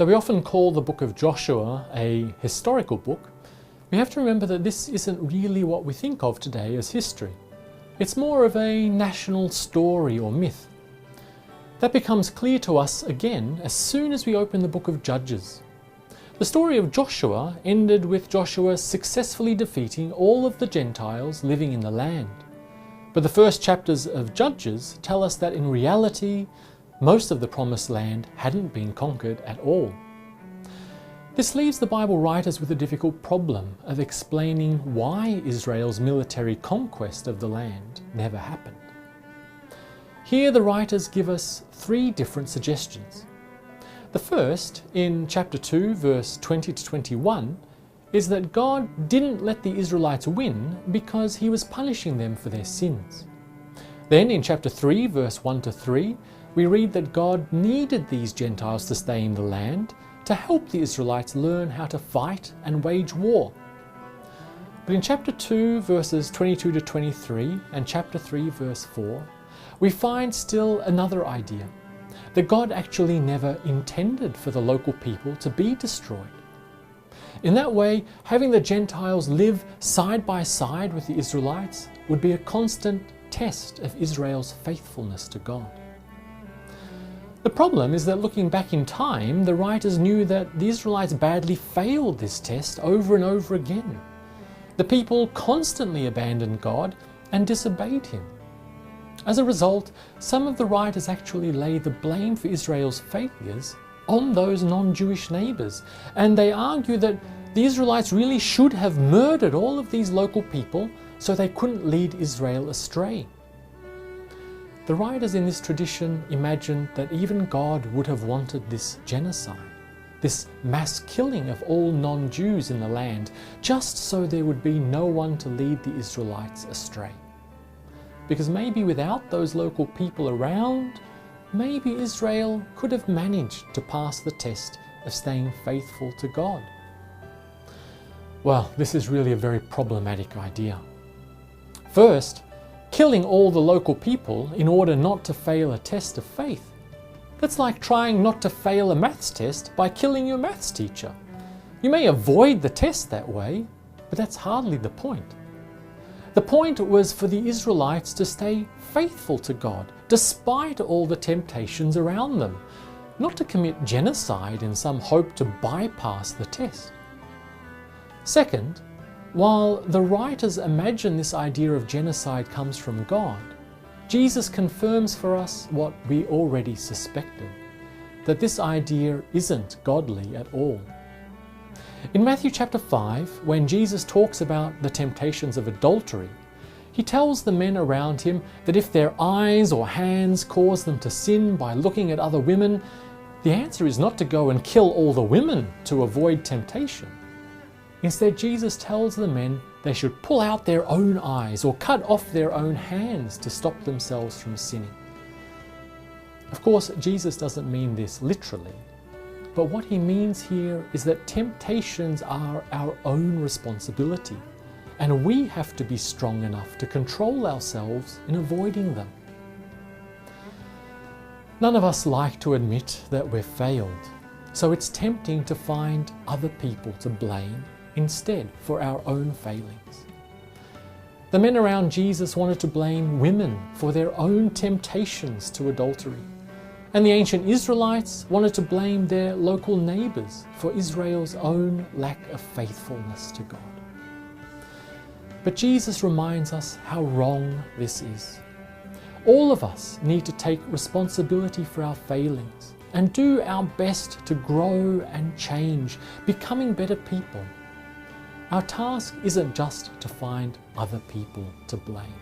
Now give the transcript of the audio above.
Though we often call the book of Joshua a historical book, we have to remember that this isn't really what we think of today as history. It's more of a national story or myth. That becomes clear to us again as soon as we open the book of Judges. The story of Joshua ended with Joshua successfully defeating all of the Gentiles living in the land. But the first chapters of Judges tell us that in reality, most of the promised land hadn't been conquered at all. This leaves the Bible writers with a difficult problem of explaining why Israel's military conquest of the land never happened. Here the writers give us three different suggestions. The first, in chapter 2, verse 20 to 21, is that God didn't let the Israelites win because he was punishing them for their sins. Then in chapter 3, verse 1 to 3, we read that God needed these Gentiles to stay in the land to help the Israelites learn how to fight and wage war. But in chapter 2, verses 22 to 23, and chapter 3, verse 4, we find still another idea, that God actually never intended for the local people to be destroyed. In that way, having the Gentiles live side by side with the Israelites would be a constant test of Israel's faithfulness to God. The problem is that looking back in time, the writers knew that the Israelites badly failed this test over and over again. The people constantly abandoned God and disobeyed him. As a result, some of the writers actually lay the blame for Israel's failures on those non-Jewish neighbors, and they argue that the Israelites really should have murdered all of these local people so they couldn't lead Israel astray. The writers in this tradition imagined that even God would have wanted this genocide, this mass killing of all non-Jews in the land, just so there would be no one to lead the Israelites astray. Because maybe without those local people around, maybe Israel could have managed to pass the test of staying faithful to God. Well, this is really a very problematic idea. First, killing all the local people in order not to fail a test of faith. That's like trying not to fail a maths test by killing your maths teacher. You may avoid the test that way, but that's hardly the point. The point was for the Israelites to stay faithful to God, despite all the temptations around them, not to commit genocide in some hope to bypass the test. Second, while the writers imagine this idea of genocide comes from God, Jesus confirms for us what we already suspected, that this idea isn't godly at all. In Matthew chapter 5, when Jesus talks about the temptations of adultery, he tells the men around him that if their eyes or hands cause them to sin by looking at other women, the answer is not to go and kill all the women to avoid temptation. Instead, Jesus tells the men they should pull out their own eyes or cut off their own hands to stop themselves from sinning. Of course, Jesus doesn't mean this literally, but what he means here is that temptations are our own responsibility, and we have to be strong enough to control ourselves in avoiding them. None of us like to admit that we've failed, so it's tempting to find other people to blame instead for our own failings. The men around Jesus wanted to blame women for their own temptations to adultery, and the ancient Israelites wanted to blame their local neighbors for Israel's own lack of faithfulness to God. But Jesus reminds us how wrong this is. All of us need to take responsibility for our failings and do our best to grow and change, becoming better people. Our task isn't just to find other people to blame.